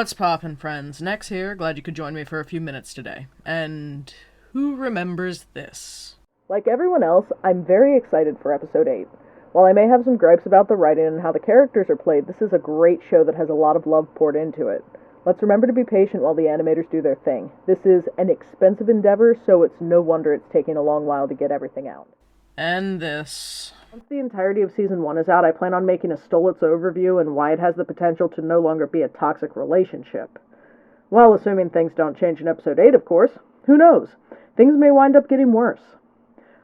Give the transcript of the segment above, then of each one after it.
What's poppin', friends? Nex here, glad you could join me for a few minutes today. And who remembers this? Like everyone else, I'm very excited for episode 8. While I may have some gripes about the writing and how the characters are played, this is a great show that has a lot of love poured into it. Let's remember to be patient while the animators do their thing. This is an expensive endeavor, so it's no wonder it's taking a long while to get everything out. And this. Once the entirety of Season 1 is out, I plan on making a Stolitz overview and why it has the potential to no longer be a toxic relationship. Well, assuming things don't change in Episode 8, of course. Who knows? Things may wind up getting worse.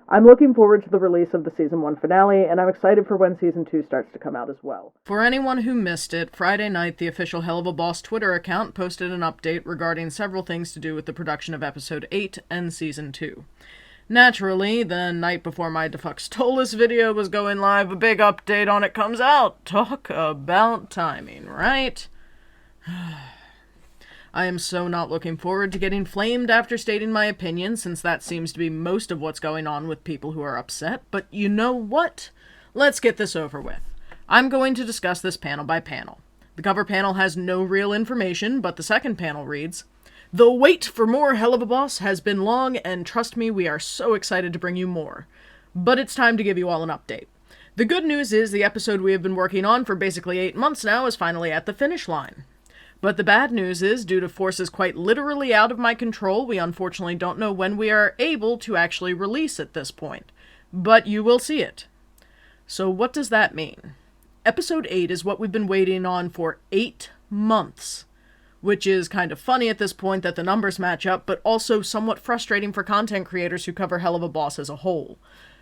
I'm looking forward to the release of the Season 1 finale, and I'm excited for when Season 2 starts to come out as well. For anyone who missed it, Friday night the official Helluva Boss Twitter account posted an update regarding several things to do with the production of Episode 8 and Season 2. Naturally, the night before my Defuck Stolas video was going live, a big update on it comes out. Talk about timing, right? I am so not looking forward to getting flamed after stating my opinion, since that seems to be most of what's going on with people who are upset, but you know what? Let's get this over with. I'm going to discuss this panel by panel. The cover panel has no real information, but the second panel reads, "The wait for more Helluva Boss has been long, and trust me, we are so excited to bring you more. But it's time to give you all an update. The good news is the episode we have been working on for basically 8 months now is finally at the finish line. But the bad news is, due to forces quite literally out of my control, we unfortunately don't know when we are able to actually release at this point. But you will see it. So what does that mean? Episode 8 is what we've been waiting on for 8 months. Which is kind of funny at this point that the numbers match up, but also somewhat frustrating for content creators who cover Helluva Boss as a whole.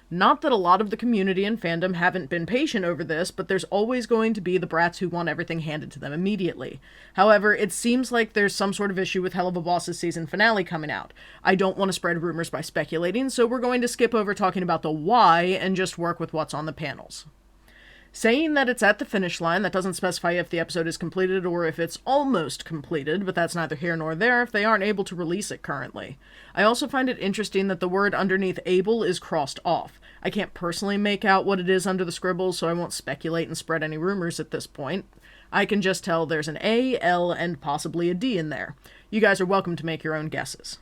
Not that a lot of the community and fandom haven't been patient over this, but there's always going to be the brats who want everything handed to them immediately. However, it seems like there's some sort of issue with Helluva Boss's season finale coming out. I don't want to spread rumors by speculating, so we're going to skip over talking about the why and just work with what's on the panels. Saying that it's at the finish line, that doesn't specify if the episode is completed or if it's almost completed, but that's neither here nor there if they aren't able to release it currently. I also find it interesting that the word underneath able is crossed off. I can't personally make out what it is under the scribbles, so I won't speculate and spread any rumors at this point. I can just tell there's an A, L, and possibly a D in there. You guys are welcome to make your own guesses.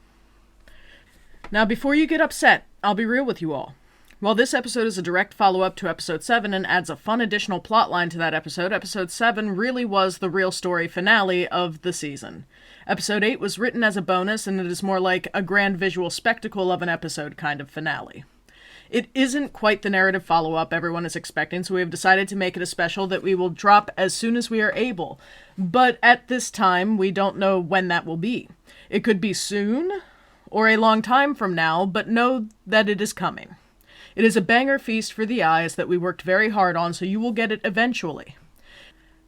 Now, before you get upset, I'll be real with you all. While this episode is a direct follow-up to Episode 7 and adds a fun additional plotline to that episode, Episode 7 really was the real story finale of the season. Episode 8 was written as a bonus, and it is more like a grand visual spectacle of an episode kind of finale. It isn't quite the narrative follow-up everyone is expecting, so we have decided to make it a special that we will drop as soon as we are able. But at this time, we don't know when that will be. It could be soon, or a long time from now, but know that it is coming. It is a banger feast for the eyes that we worked very hard on, so you will get it eventually.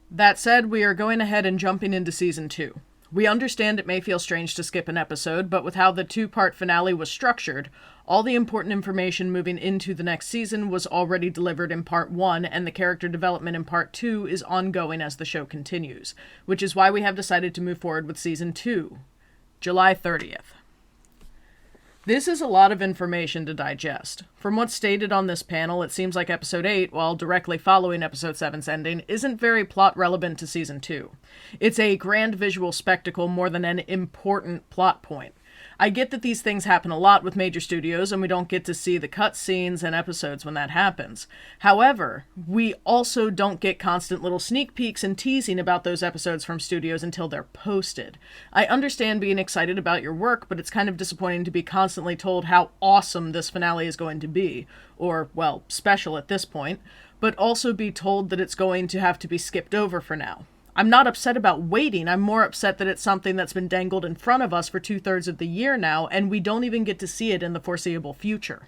That said, we are going ahead and jumping into Season 2. We understand it may feel strange to skip an episode, but with how the 2-part finale was structured, all the important information moving into the next season was already delivered in Part 1, and the character development in Part 2 is ongoing as the show continues, which is why we have decided to move forward with Season 2, July 30th. This is a lot of information to digest. From what's stated on this panel, it seems like Episode 8, while directly following Episode 7's ending, isn't very plot-relevant to Season 2. It's a grand visual spectacle more than an important plot point. I get that these things happen a lot with major studios, and we don't get to see the cutscenes and episodes when that happens. However, we also don't get constant little sneak peeks and teasing about those episodes from studios until they're posted. I understand being excited about your work, but it's kind of disappointing to be constantly told how awesome this finale is going to be, or, well, special at this point, but also be told that it's going to have to be skipped over for now. I'm not upset about waiting, I'm more upset that it's something that's been dangled in front of us for 2/3 of the year now, and we don't even get to see it in the foreseeable future.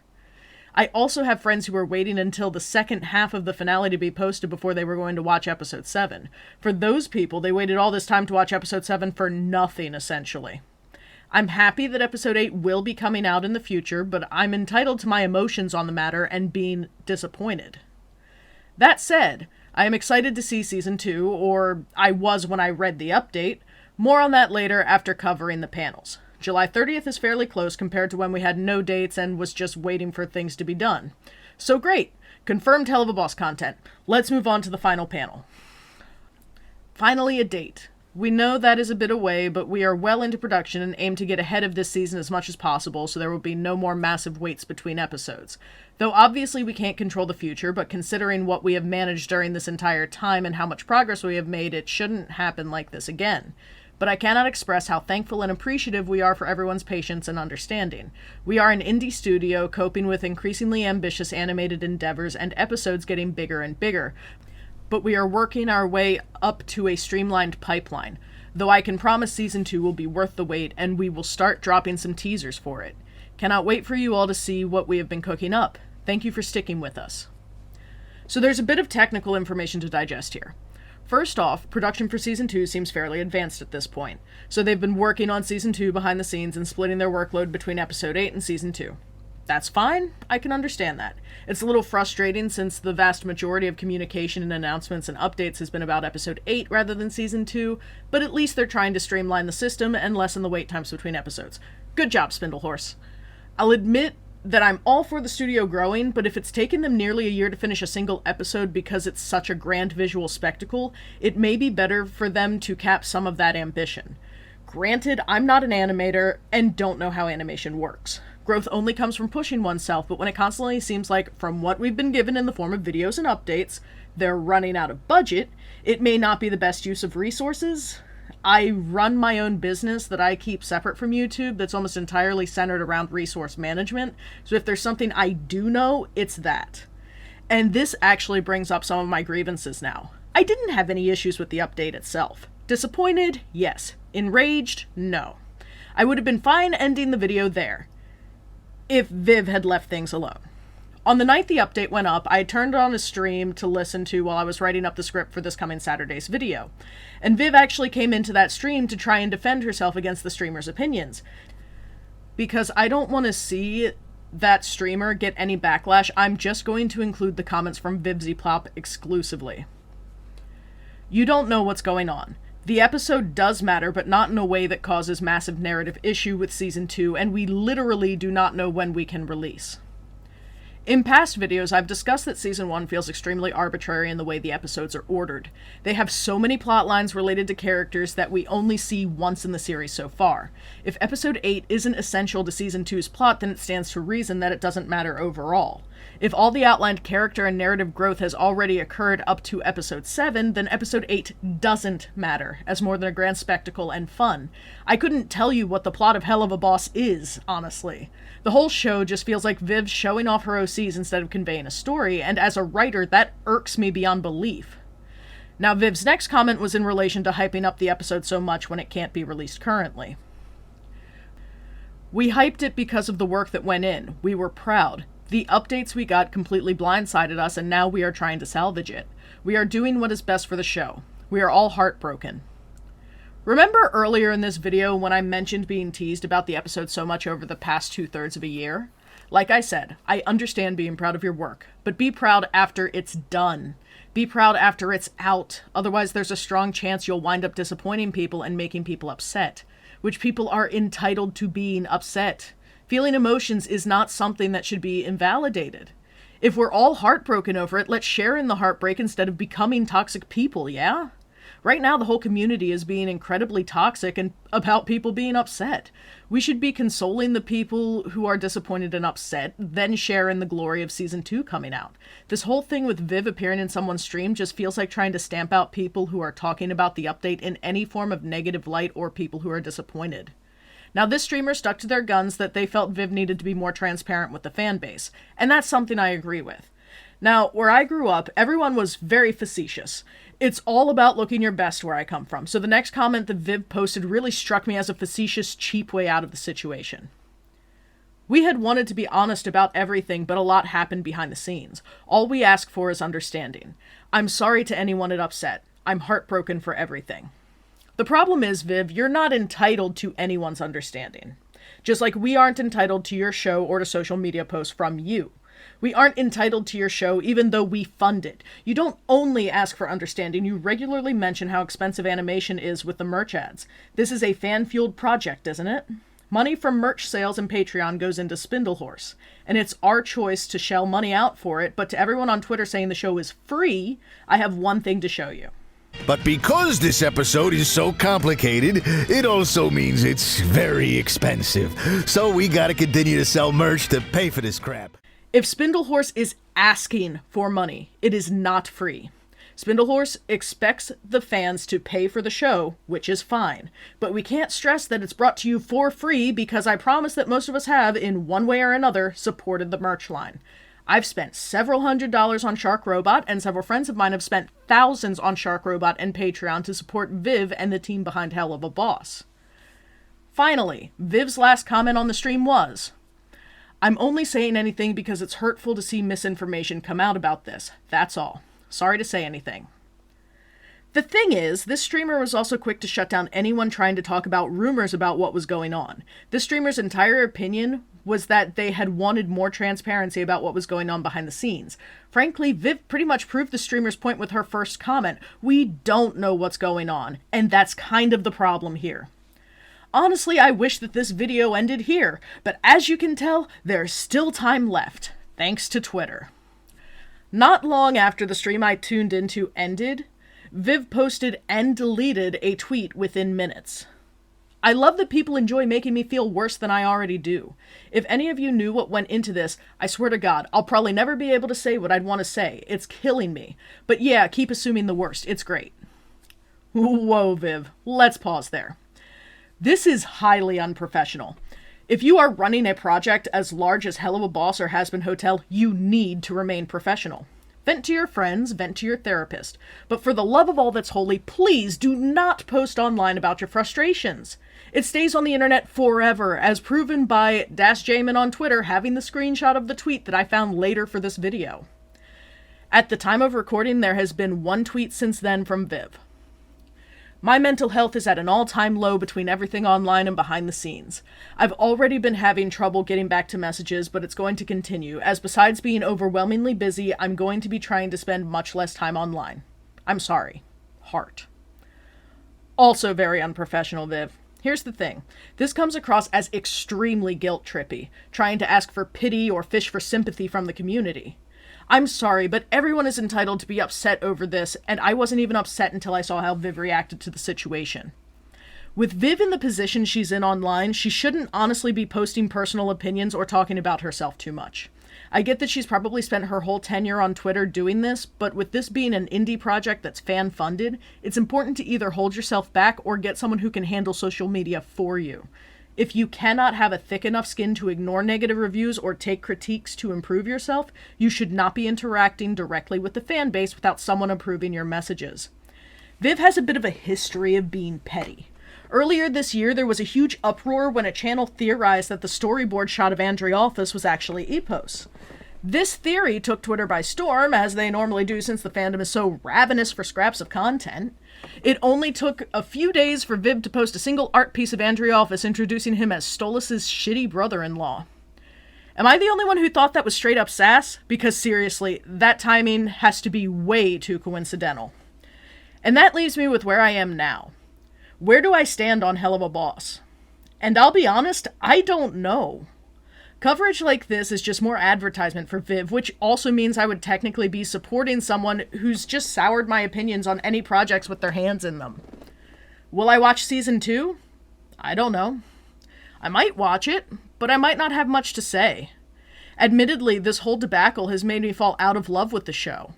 I also have friends who are waiting until the second half of the finale to be posted before they were going to watch Episode 7. For those people, they waited all this time to watch Episode 7 for nothing, essentially. I'm happy that Episode 8 will be coming out in the future, but I'm entitled to my emotions on the matter and being disappointed. That said, I am excited to see Season 2, or I was when I read the update. More on that later after covering the panels. July 30th is fairly close compared to when we had no dates and was just waiting for things to be done. So great! Confirmed Helluva Boss content. Let's move on to the final panel. Finally a date. We know that is a bit away, but we are well into production and aim to get ahead of this season as much as possible so there will be no more massive waits between episodes. Though obviously we can't control the future, but considering what we have managed during this entire time and how much progress we have made, it shouldn't happen like this again. But I cannot express how thankful and appreciative we are for everyone's patience and understanding. We are an indie studio coping with increasingly ambitious animated endeavors and episodes getting bigger and bigger, but we are working our way up to a streamlined pipeline, though I can promise Season 2 will be worth the wait and we will start dropping some teasers for it. Cannot wait for you all to see what we have been cooking up. Thank you for sticking with us. So there's a bit of technical information to digest here. First off, production for Season 2 seems fairly advanced at this point, so they've been working on Season 2 behind the scenes and splitting their workload between Episode 8 and Season 2. That's fine, I can understand that. It's a little frustrating since the vast majority of communication and announcements and updates has been about Episode 8 rather than Season 2, but at least they're trying to streamline the system and lessen the wait times between episodes. Good job, Spindlehorse. I'll admit that I'm all for the studio growing, but if it's taken them nearly a year to finish a single episode because it's such a grand visual spectacle, it may be better for them to cap some of that ambition. Granted, I'm not an animator and don't know how animation works. Growth only comes from pushing oneself, but when it constantly seems like, from what we've been given in the form of videos and updates, they're running out of budget, it may not be the best use of resources. I run my own business that I keep separate from YouTube that's almost entirely centered around resource management, so if there's something I do know, it's that. And this actually brings up some of my grievances now. I didn't have any issues with the update itself. Disappointed? Yes. Enraged? No. I would have been fine ending the video there, if Viv had left things alone. On the night the update went up, I turned on a stream to listen to while I was writing up the script for this coming Saturday's video. And Viv actually came into that stream to try and defend herself against the streamer's opinions. Because I don't want to see that streamer get any backlash, I'm just going to include the comments from Vivzy Plop exclusively. You don't know what's going on. The episode does matter, but not in a way that causes massive narrative issue with Season 2, and we literally do not know when we can release. In past videos, I've discussed that Season 1 feels extremely arbitrary in the way the episodes are ordered. They have so many plot lines related to characters that we only see once in the series so far. If Episode 8 isn't essential to Season 2's plot, then it stands to reason that it doesn't matter overall. If all the outlined character and narrative growth has already occurred up to Episode 7, then Episode 8 doesn't matter, as more than a grand spectacle and fun. I couldn't tell you what the plot of Helluva Boss is, honestly. The whole show just feels like Viv showing off her OCs instead of conveying a story, and as a writer, that irks me beyond belief. Now, Viv's next comment was in relation to hyping up the episode so much when it can't be released currently. We hyped it because of the work that went in. We were proud. The updates we got completely blindsided us, and now we are trying to salvage it. We are doing what is best for the show. We are all heartbroken. Remember earlier in this video when I mentioned being teased about the episode so much over the past 2/3 of a year? Like I said, I understand being proud of your work, but be proud after it's done. Be proud after it's out. Otherwise, there's a strong chance you'll wind up disappointing people and making people upset, which people are entitled to being upset. Feeling emotions is not something that should be invalidated. If we're all heartbroken over it, let's share in the heartbreak instead of becoming toxic people, yeah? Right now, the whole community is being incredibly toxic and about people being upset. We should be consoling the people who are disappointed and upset, then share in the glory of Season 2 coming out. This whole thing with Viv appearing in someone's stream just feels like trying to stamp out people who are talking about the update in any form of negative light or people who are disappointed. Now, this streamer stuck to their guns that they felt Viv needed to be more transparent with the fan base, and that's something I agree with. Now, where I grew up, everyone was very facetious. It's all about looking your best where I come from, so the next comment that Viv posted really struck me as a facetious, cheap way out of the situation. We had wanted to be honest about everything, but a lot happened behind the scenes. All we ask for is understanding. I'm sorry to anyone it upset. I'm heartbroken for everything. The problem is, Viv, you're not entitled to anyone's understanding. Just like we aren't entitled to your show or to social media posts from you. We aren't entitled to your show even though we fund it. You don't only ask for understanding, you regularly mention how expensive animation is with the merch ads. This is a fan-fueled project, isn't it? Money from merch sales and Patreon goes into Spindlehorse, and it's our choice to shell money out for it, but to everyone on Twitter saying the show is free, I have one thing to show you. But because this episode is so complicated, it also means it's very expensive. So we gotta continue to sell merch to pay for this crap. If Spindlehorse is asking for money, it is not free. Spindlehorse expects the fans to pay for the show, which is fine. But we can't stress that it's brought to you for free because I promise that most of us have, in one way or another, supported the merch line. I've spent several $100s on Shark Robot, and several friends of mine have spent thousands on Shark Robot and Patreon to support Viv and the team behind Helluva Boss. Finally, Viv's last comment on the stream was, "I'm only saying anything because it's hurtful to see misinformation come out about this. That's all. Sorry to say anything." The thing is, this streamer was also quick to shut down anyone trying to talk about rumors about what was going on. This streamer's entire opinion was that they had wanted more transparency about what was going on behind the scenes. Frankly, Viv pretty much proved the streamer's point with her first comment. We don't know what's going on, and that's kind of the problem here. Honestly, I wish that this video ended here, but as you can tell, there's still time left, thanks to Twitter. Not long after the stream I tuned into ended, Viv posted and deleted a tweet within minutes. I love that people enjoy making me feel worse than I already do. If any of you knew what went into this, I swear to God, I'll probably never be able to say what I'd want to say. It's killing me. But yeah, keep assuming the worst. It's great. Whoa, Viv. Let's pause there. This is highly unprofessional. If you are running a project as large as Helluva Boss or Has Been Hotel, you need to remain professional. Vent to your friends, vent to your therapist. But for the love of all that's holy, please do not post online about your frustrations. It stays on the internet forever, as proven by DashJamin on Twitter having the screenshot of the tweet that I found later for this video. At the time of recording, there has been one tweet since then from Viv. My mental health is at an all-time low between everything online and behind the scenes. I've already been having trouble getting back to messages, but it's going to continue, as besides being overwhelmingly busy, I'm going to be trying to spend much less time online. I'm sorry. Heart. Also very unprofessional, Viv. Here's the thing. This comes across as extremely guilt-trippy, trying to ask for pity or fish for sympathy from the community. I'm sorry, but everyone is entitled to be upset over this, and I wasn't even upset until I saw how Viv reacted to the situation. With Viv in the position she's in online, she shouldn't honestly be posting personal opinions or talking about herself too much. I get that she's probably spent her whole tenure on Twitter doing this, but with this being an indie project that's fan-funded, it's important to either hold yourself back or get someone who can handle social media for you. If you cannot have a thick enough skin to ignore negative reviews or take critiques to improve yourself, you should not be interacting directly with the fan base without someone approving your messages. Viv has a bit of a history of being petty. Earlier this year, there was a huge uproar when a channel theorized that the storyboard shot of Andriolphus was actually Epos. This theory took Twitter by storm, as they normally do since the fandom is so ravenous for scraps of content. It only took a few days for Viv to post a single art piece of Andriolphus introducing him as Stolas' shitty brother-in-law. Am I the only one who thought that was straight up sass? Because seriously, that timing has to be way too coincidental. And that leaves me with where I am now. Where do I stand on Helluva Boss? And I'll be honest, I don't know. Coverage like this is just more advertisement for Viv, which also means I would technically be supporting someone who's just soured my opinions on any projects with their hands in them. Will I watch Season 2? I don't know. I might watch it, but I might not have much to say. Admittedly, this whole debacle has made me fall out of love with the show.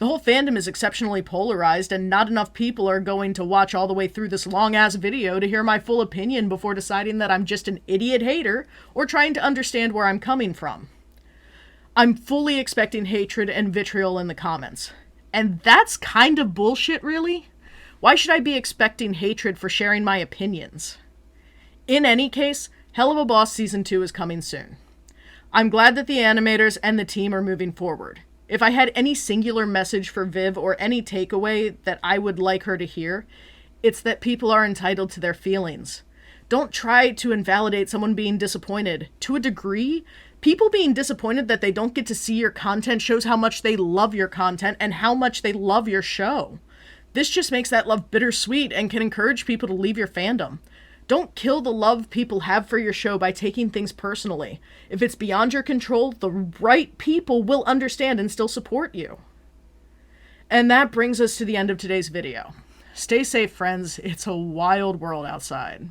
The whole fandom is exceptionally polarized, and not enough people are going to watch all the way through this long-ass video to hear my full opinion before deciding that I'm just an idiot hater or trying to understand where I'm coming from. I'm fully expecting hatred and vitriol in the comments. And that's kind of bullshit, really? Why should I be expecting hatred for sharing my opinions? In any case, Helluva Boss Season 2 is coming soon. I'm glad that the animators and the team are moving forward. If I had any singular message for Viv or any takeaway that I would like her to hear, it's that people are entitled to their feelings. Don't try to invalidate someone being disappointed. To a degree, people being disappointed that they don't get to see your content shows how much they love your content and how much they love your show. This just makes that love bittersweet and can encourage people to leave your fandom. Don't kill the love people have for your show by taking things personally. If it's beyond your control, the right people will understand and still support you. And that brings us to the end of today's video. Stay safe, friends. It's a wild world outside.